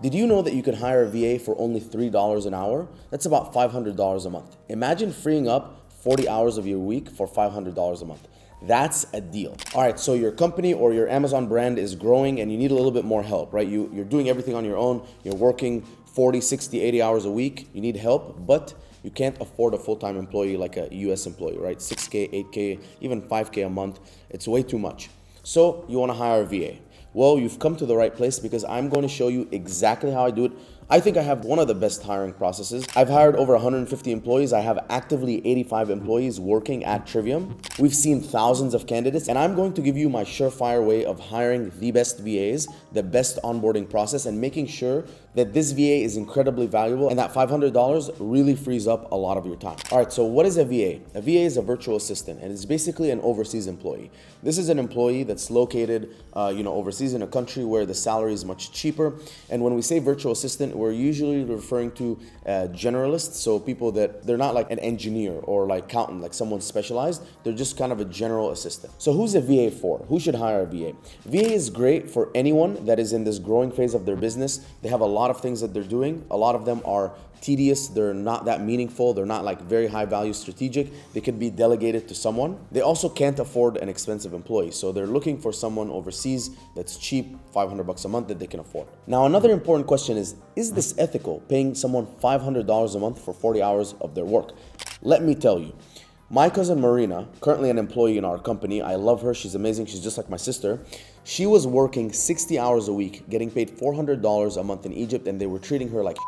Did you know that you can hire a VA for only $3 an hour? That's about $500 a month. Imagine freeing up 40 hours of your week for $500 a month. That's a deal. All right, so your company or your Amazon brand is growing and you need a little bit more help, right? You're doing everything on your own. You're working 40, 60, 80 hours a week. You need help, but you can't afford a full-time employee like a US employee, right? 6K, 8K, even 5K a month. It's way too much. So you wanna hire a VA. Well, you've come to the right place because I'm going to show you exactly how I do it. I think I have one of the best hiring processes. I've hired over 150 employees. I have actively 85 employees working at Trivium. We've seen thousands of candidates, and I'm going to give you my surefire way of hiring the best VAs, the best onboarding process, and making sure that this VA is incredibly valuable and that $500 really frees up a lot of your time. All right, so what is a VA? A VA is a virtual assistant, and it's basically an overseas employee. This is an employee that's located overseas in a country where the salary is much cheaper. And when we say virtual assistant, we're usually referring to generalists, so people that they're not like an engineer or like accountant, like someone specialized. They're just kind of a general assistant. So who's a VA for? Who should hire a VA? VA is great for anyone that is in this growing phase of their business. They have a lot of things that they're doing. A lot of them are tedious, they're not that meaningful, they're not like very high value strategic. They could be delegated to someone. They also can't afford an expensive employee, so they're looking for someone overseas that's cheap, $500 a month that they can afford. Now, another important question is this ethical, paying someone $500 a month for 40 hours of their work? Let me tell you. My cousin Mina, currently an employee in our company, I love her, she's amazing, she's just like my sister. She was working 60 hours a week, getting paid $400 a month in Egypt, and they were treating her like shit.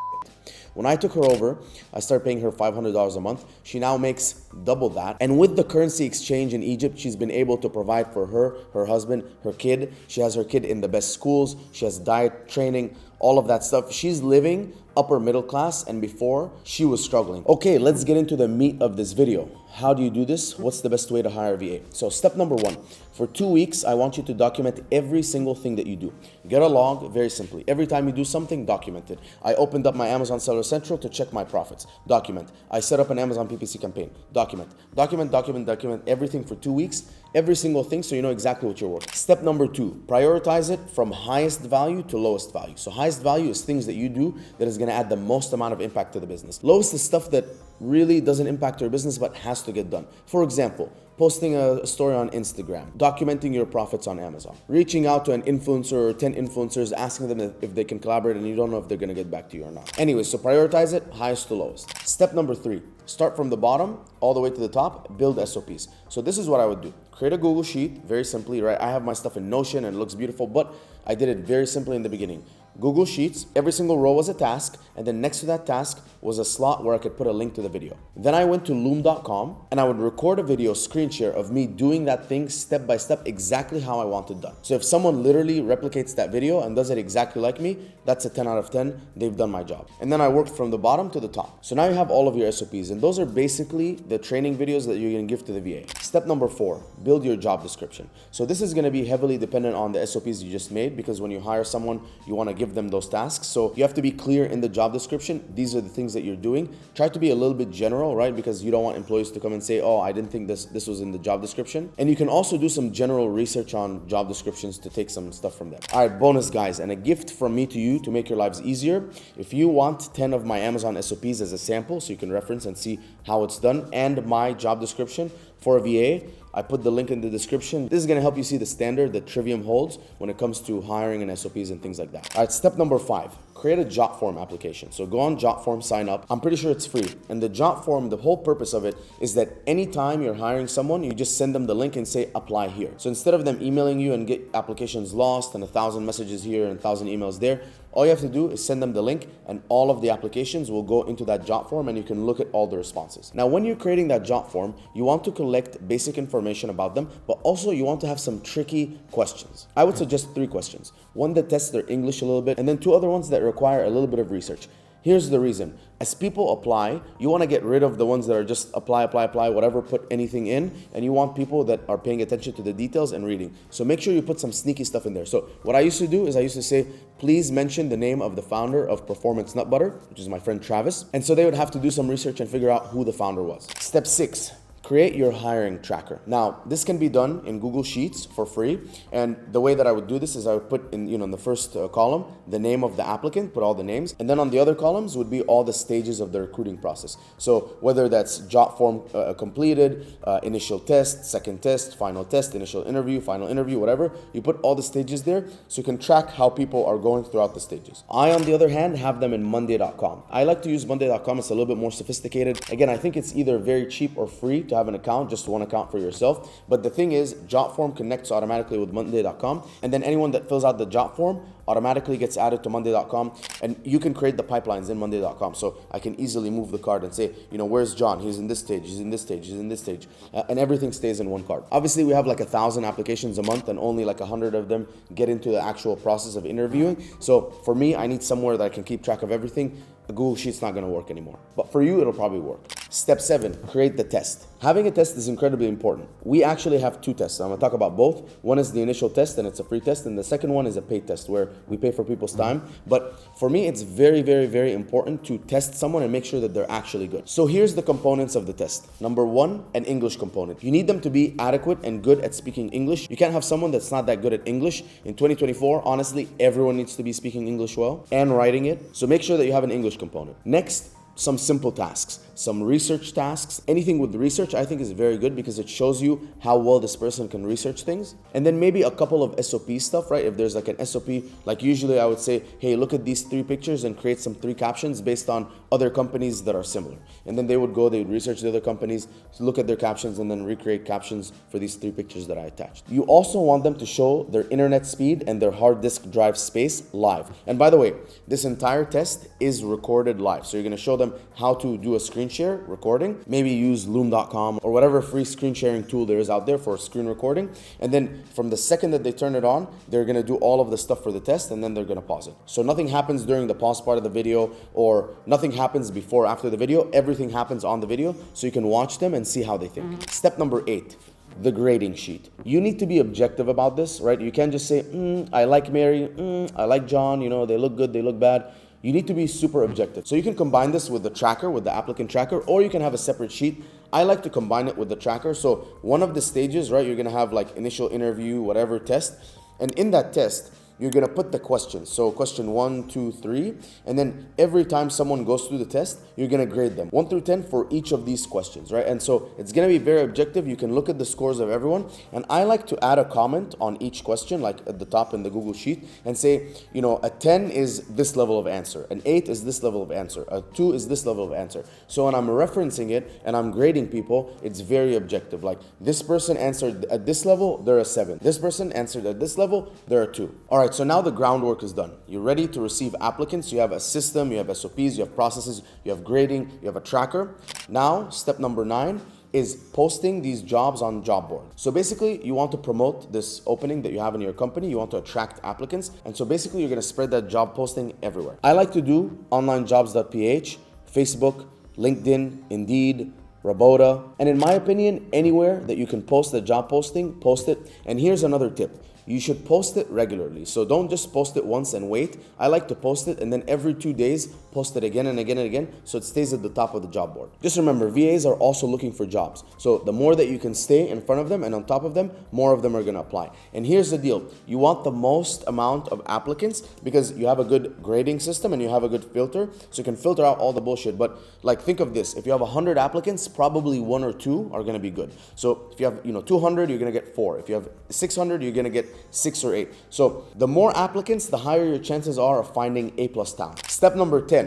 When I took her over, I started paying her $500 a month. She now makes double that. And with the currency exchange in Egypt, she's been able to provide for her husband, her kid. She has her kid in the best schools. She has diet training, all of that stuff. She's living upper middle class, and before she was struggling. Okay, let's get into the meat of this video. How do you do this? What's the best way to hire a VA? So step number one, for 2 weeks, I want you to document every single thing that you do. Get a log, very simply. Every time you do something, document it. I opened up my Amazon Seller Central to check my profits. Document. I set up an Amazon PPC campaign. Document. Document everything for 2 weeks. Every single thing, so you know exactly what you're working. Step number two, prioritize it from highest value to lowest value. So highest value is things that you do that is gonna add the most amount of impact to the business. Lowest is stuff that really doesn't impact your business but has to get done. For example, posting a story on Instagram, documenting your profits on Amazon, reaching out to an influencer or 10 influencers, asking them if they can collaborate and you don't know if they're gonna get back to you or not. Anyway, so prioritize it, highest to lowest. Step number three, start from the bottom all the way to the top, build SOPs. So this is what I would do. Create a Google Sheet, very simply, right? I have my stuff in Notion and it looks beautiful, but I did it very simply in the beginning. Google Sheets, every single row was a task, and then next to that task was a slot where I could put a link to the video. Then I went to loom.com and I would record a video screen share of me doing that thing step by step exactly how I want it done. So if someone literally replicates that video and does it exactly like me, that's a 10 out of 10, they've done my job. And then I worked from the bottom to the top. So now you have all of your SOPs, and those are basically the training videos that you're gonna give to the VA. Step number four, build your job description. So this is gonna be heavily dependent on the SOPs you just made, because when you hire someone, you wanna give them those tasks. So you have to be clear in the job description. These are the things that you're doing. Try to be a little bit general, right? Because you don't want employees to come and say, oh, I didn't think this was in the job description. And you can also do some general research on job descriptions to take some stuff from them. All right, bonus guys, and a gift from me to you to make your lives easier. If you want 10 of my Amazon SOPs as a sample so you can reference and see how it's done, and my job description for a VA, I put the link in the description. This is gonna help you see the standard that Trivium holds when it comes to hiring and SOPs and things like that. All right, step number five, create a JotForm application. So go on JotForm, sign up. I'm pretty sure it's free. And the JotForm, the whole purpose of it is that anytime you're hiring someone, you just send them the link and say, apply here. So instead of them emailing you and get applications lost and 1,000 messages here and 1,000 emails there, all you have to do is send them the link and all of the applications will go into that JotForm and you can look at all the responses. Now, when you're creating that JotForm, you want to collect basic information about them, but also you want to have some tricky questions. I would suggest 3 questions. One that tests their English a little bit, and then 2 other ones that require a little bit of research. Here's the reason. As people apply, you want to get rid of the ones that are just apply, whatever, put anything in, and you want people that are paying attention to the details and reading. So make sure you put some sneaky stuff in there. So what I used to do is I used to say, please mention the name of the founder of Performance Nut Butter, which is my friend Travis. And so they would have to do some research and figure out who the founder was. Step 6. create your hiring tracker. Now, this can be done in Google Sheets for free. And the way that I would do this is I would put in the first column, the name of the applicant, put all the names. And then on the other columns would be all the stages of the recruiting process. So whether that's job form completed, initial test, second test, final test, initial interview, final interview, whatever, you put all the stages there so you can track how people are going throughout the stages. I, on the other hand, have them in Monday.com. I like to use Monday.com. It's a little bit more sophisticated. Again, I think it's either very cheap or free to have an account, just one account for yourself. But the thing is, job form connects automatically with Monday.com, and then anyone that fills out the job form automatically gets added to Monday.com, and you can create the pipelines in Monday.com. So I can easily move the card and say, where's John? He's in this stage, he's in this stage, he's in this stage, and everything stays in one card. Obviously, we have like 1,000 applications a month, and only like 100 of them get into the actual process of interviewing. So for me, I need somewhere that I can keep track of everything. A Google Sheet's not gonna work anymore. But for you, it'll probably work. Step 7, create the test. Having a test is incredibly important. We actually have 2 tests. I'm gonna talk about both. One is the initial test, and it's a free test, and the second one is a paid test where we pay for people's time. But for me, it's very, very, very important to test someone and make sure that they're actually good. So here's the components of the test. Number 1, an English component. You need them to be adequate and good at speaking English. You can't have someone that's not that good at English. In 2024, honestly, everyone needs to be speaking English well and writing it. So make sure that you have an English component. Next, some simple tasks, some research tasks. Anything with research I think is very good because it shows you how well this person can research things. And then maybe a couple of SOP stuff, right? If there's like an SOP, like usually I would say, hey, look at these 3 pictures and create some 3 captions based on other companies that are similar. And then they would research the other companies, look at their captions, and then recreate captions for these 3 pictures that I attached. You also want them to show their internet speed and their hard disk drive space live. And by the way, this entire test is recorded live. So you're gonna show them how to do a screen share recording. Maybe use loom.com or whatever free screen sharing tool there is out there for screen recording. And then from the second that they turn it on, they're gonna do all of the stuff for the test, and then they're gonna pause it. So nothing happens during the pause part of the video, or nothing happens before or after the video. Everything happens on the video, so you can watch them and see how they think. Step number 8. The grading sheet. You need to be objective about this, right? You can't just say, I like Mary, I like John, they look good, they look bad. You need to be super objective. So you can combine this with the tracker, with the applicant tracker, or you can have a separate sheet. I like to combine it with the tracker. So one of the stages, right, you're gonna have like initial interview, whatever test. And in that test, you're gonna put the questions. So question 1, 2, 3, and then every time someone goes through the test, you're gonna grade them 1 through 10 for each of these questions, right? And so it's gonna be very objective. You can look at the scores of everyone, and I like to add a comment on each question, like at the top in the Google Sheet, and say, a 10 is this level of answer, an 8 is this level of answer, a 2 is this level of answer. So when I'm referencing it and I'm grading people, it's very objective. Like, this person answered at this level, they're a 7. This person answered at this level, they're a 2. All right, so now the groundwork is done. You're ready to receive applicants. You have a system, you have SOPs, you have processes, you have grading, you have a tracker. Now, step number 9 is posting these jobs on job board. So basically, you want to promote this opening that you have in your company. You want to attract applicants. And so basically, you're gonna spread that job posting everywhere. I like to do onlinejobs.ph, Facebook, LinkedIn, Indeed, Rabota. And in my opinion, anywhere that you can post the job posting, post it. And here's another tip. You should post it regularly. So don't just post it once and wait. I like to post it and then every 2 days, post it again and again and again so it stays at the top of the job board. Just remember, VAs are also looking for jobs. So the more that you can stay in front of them and on top of them, more of them are gonna apply. And here's the deal. You want the most amount of applicants because you have a good grading system and you have a good filter. So you can filter out all the bullshit. But like, think of this. If you have 100 applicants, probably 1 or 2 are gonna be good. So if you have 200, you're gonna get 4. If you have 600, you're gonna get 6 or 8. So the more applicants, the higher your chances are of finding A+ talent. Step number 10,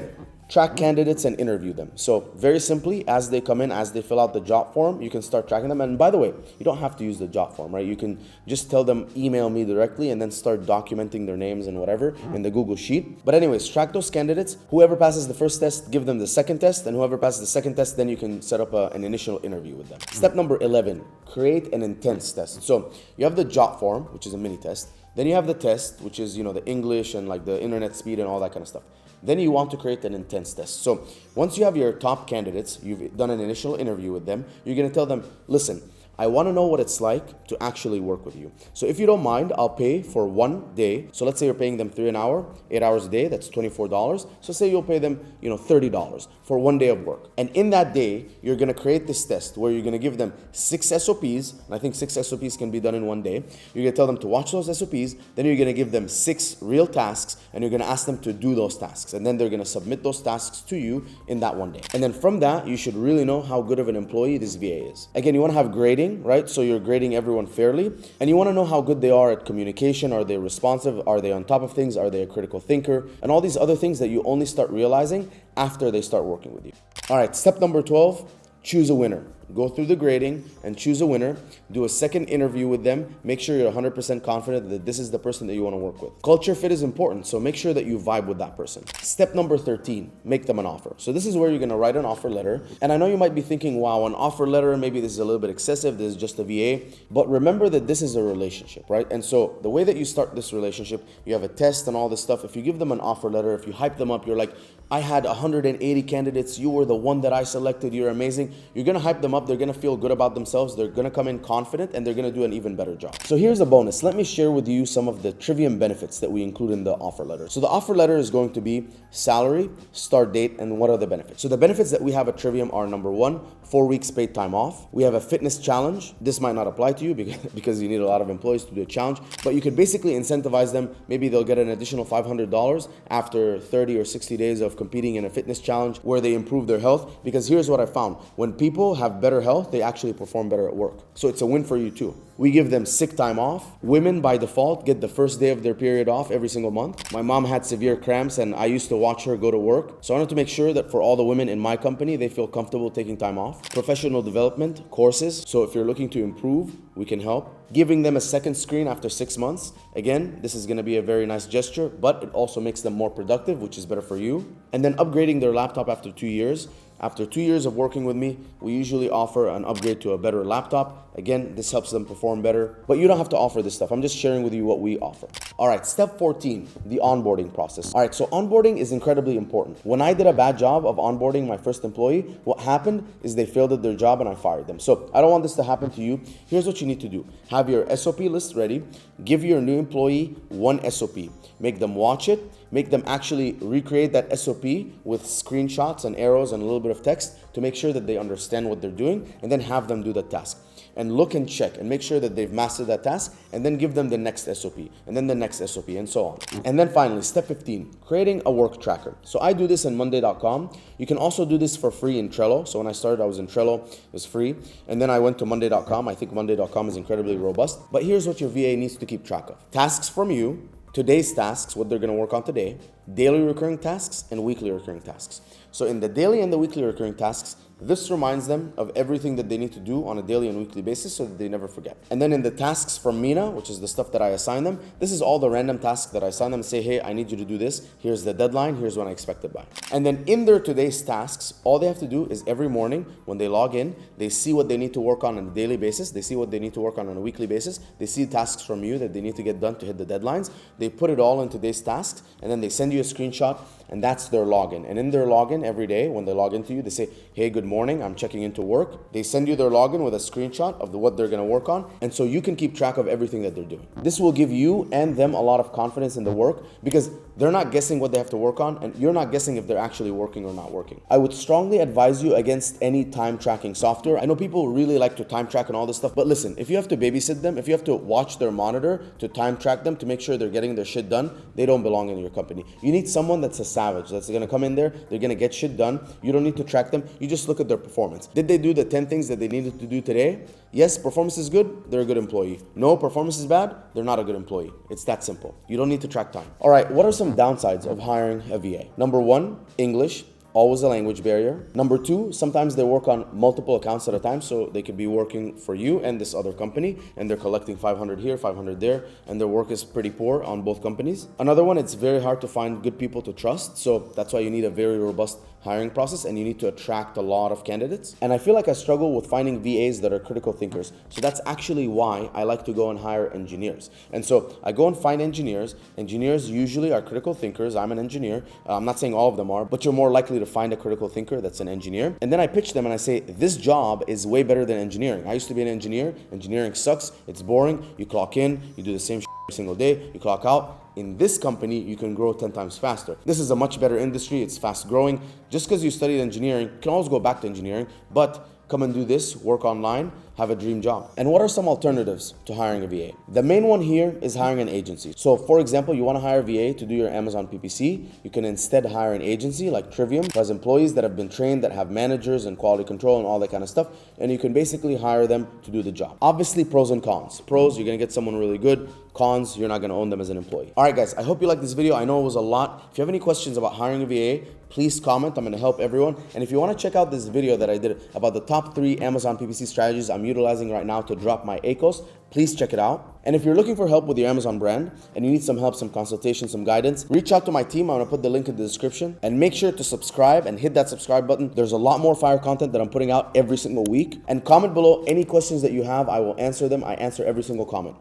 track candidates and interview them. So very simply, as they come in, as they fill out the job form, you can start tracking them. And by the way, you don't have to use the job form, right? You can just tell them, email me directly, and then start documenting their names and whatever in the Google Sheet. But anyways, track those candidates. Whoever passes the first test, give them the second test, and whoever passes the second test, then you can set up an initial interview with them. Step number 11, create an intense test. So you have the job form, which is a mini test. Then you have the test, which is, the English and like the internet speed and all that kind of stuff. Then you want to create an intense test. So once you have your top candidates, you've done an initial interview with them, you're gonna tell them, listen, I want to know what it's like to actually work with you. So if you don't mind, I'll pay for 1 day. So let's say you're paying them $3 an hour, 8 hours a day, that's $24. So say you'll pay them, $30 for 1 day of work. And in that day, you're going to create this test where you're going to give them 6 SOPs. And I think 6 SOPs can be done in 1 day. You're going to tell them to watch those SOPs. Then you're going to give them 6 real tasks, and you're going to ask them to do those tasks. And then they're going to submit those tasks to you in that 1 day. And then from that, you should really know how good of an employee this VA is. Again, you want to have grading, right? So you're grading everyone fairly. And you want to know how good they are at communication. Are they responsive? Are they on top of things? Are they a critical thinker? And all these other things that you only start realizing after they start working with you. All right, step number 12, choose a winner. Go through the grading and choose a winner. Do a second interview with them. Make sure you're 100% confident that this is the person that you want to work with. Culture fit is important, so make sure that you vibe with that person. Step number 13, make them an offer. So this is where you're going to write an offer letter. And I know you might be thinking, wow, an offer letter, maybe this is a little bit excessive. This is just a VA. But remember that this is a relationship, right? And so the way that you start this relationship, you have a test and all this stuff. If you give them an offer letter, if you hype them up, you're like, I had 180 candidates. You were the one that I selected. You're amazing. You're going to hype them up. They're going to feel good about themselves. They're going to come in confident, and they're going to do an even better job. So here's a bonus. Let me share with you some of the trivium benefits that we include in the offer letter. So the offer letter is going to be salary, start date, and what are the benefits. So the benefits that we have at Trivium are number 1, 4 weeks paid time off. We have a fitness challenge. This might not apply to you because you need a lot of employees to do a challenge, but you could basically incentivize them. Maybe they'll get an additional $500 after 30 or 60 days of competing in a fitness challenge where they improve their health. Because here's what I found. When people have better health, they actually perform better at work. So it's a win for you too. We give them sick time off. Women by default get the first day of their period off every single month. My mom had severe cramps and I used to watch her go to work. So I wanted to make sure that for all the women in my company, they feel comfortable taking time off. Professional development courses. So if you're looking to improve, we can help. Giving them a second screen after 6 months. Again, this is going to be a very nice gesture, but it also makes them more productive, which is better for you. And then upgrading their laptop after 2 years. After 2 years of working with me, we usually offer an upgrade to a better laptop. Again, this helps them perform better, but you don't have to offer this stuff. I'm just sharing with you what we offer. All right, step 14, the onboarding process. All right, so onboarding is incredibly important. When I did a bad job of onboarding my first employee, what happened is they failed at their job and I fired them. So I don't want this to happen to you. Here's what you need to do. Have your SOP list ready. Give your new employee 1 SOP. Make them watch it. Make them actually recreate that SOP with screenshots and arrows and a little bit of text to make sure that they understand what they're doing, and then have them do the task. And look and check and make sure that they've mastered that task, and then give them the next SOP, and then the next SOP, and so on. And then finally, step 15, creating a work tracker. So I do this in Monday.com. You can also do this for free in Trello. So when I started, I was in Trello, it was free. And then I went to Monday.com. I think Monday.com is incredibly robust. But here's what your VA needs to keep track of. Tasks from you, today's tasks, what they're going to work on today, daily recurring tasks, and weekly recurring tasks. So in the daily and the weekly recurring tasks, this reminds them of everything that they need to do on a daily and weekly basis so that they never forget. And then in the tasks from Mina, which is the stuff that I assign them, this is all the random tasks that I assign them and say, hey, I need you to do this. Here's the deadline. Here's when I expect it by. And then in their today's tasks, all they have to do is every morning when they log in, they see what they need to work on a daily basis. They see what they need to work on a weekly basis. They see tasks from you that they need to get done to hit the deadlines. They put it all in today's tasks, and then they send you a screenshot, and that's their login. And in their login every day, when they log into you, they say, hey, good morning, I'm checking into work. They send you their login with a screenshot of what they're gonna work on. And so you can keep track of everything that they're doing. This will give you and them a lot of confidence in the work because they're not guessing what they have to work on, and you're not guessing if they're actually working or not working. I would strongly advise you against any time tracking software. I know people really like to time track and all this stuff, but listen, if you have to babysit them, if you have to watch their monitor to time track them to make sure they're getting their shit done, they don't belong in your company. You need someone that's a savage, that's gonna come in there, they're gonna get shit done. You don't need to track them, you just look at their performance. Did they do the 10 things that they needed to do today? Yes, performance is good, they're a good employee. No, performance is bad, they're not a good employee. It's that simple. You don't need to track time. All right, what are some downsides of hiring a VA? Number 1, English. Always a language barrier. Number 2, sometimes they work on multiple accounts at a time, so they could be working for you and this other company, and they're collecting 500 here, 500 there, and their work is pretty poor on both companies. Another one, it's very hard to find good people to trust, so that's why you need a very robust hiring process, and you need to attract a lot of candidates. And I feel like I struggle with finding VAs that are critical thinkers. So that's actually why I like to go and hire engineers. And so I go and find engineers. Engineers usually are critical thinkers. I'm an engineer. I'm not saying all of them are, but you're more likely to find a critical thinker that's an engineer. And then I pitch them and I say, this job is way better than engineering. I used to be an engineer. Engineering sucks. It's boring. You clock in, you do the same shit every single day, you clock out. In this company, you can grow 10 times faster. This is a much better industry. It's fast growing. Just because you studied engineering, you can always go back to engineering, but come and do this, work online, have a dream job. And what are some alternatives to hiring a VA? The main one here is hiring an agency. So for example, you want to hire a VA to do your Amazon PPC, you can instead hire an agency like Trivium, who has employees that have been trained, that have managers and quality control and all that kind of stuff, and you can basically hire them to do the job. Obviously, pros and cons. Pros, you're gonna get someone really good. Cons, you're not gonna own them as an employee. All right, guys, I hope you liked this video. I know it was a lot. If you have any questions about hiring a VA, please comment. I'm gonna help everyone. And if you wanna check out this video that I did about the top 3 Amazon PPC strategies I'm utilizing right now to drop my ACOS, please check it out. And if you're looking for help with your Amazon brand and you need some help, some consultation, some guidance, reach out to my team. I'm gonna put the link in the description, and make sure to subscribe and hit that subscribe button. There's a lot more fire content that I'm putting out every single week. And comment below any questions that you have. I will answer them. I answer every single comment.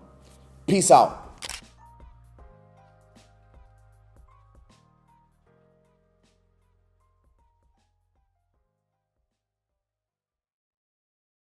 Peace out.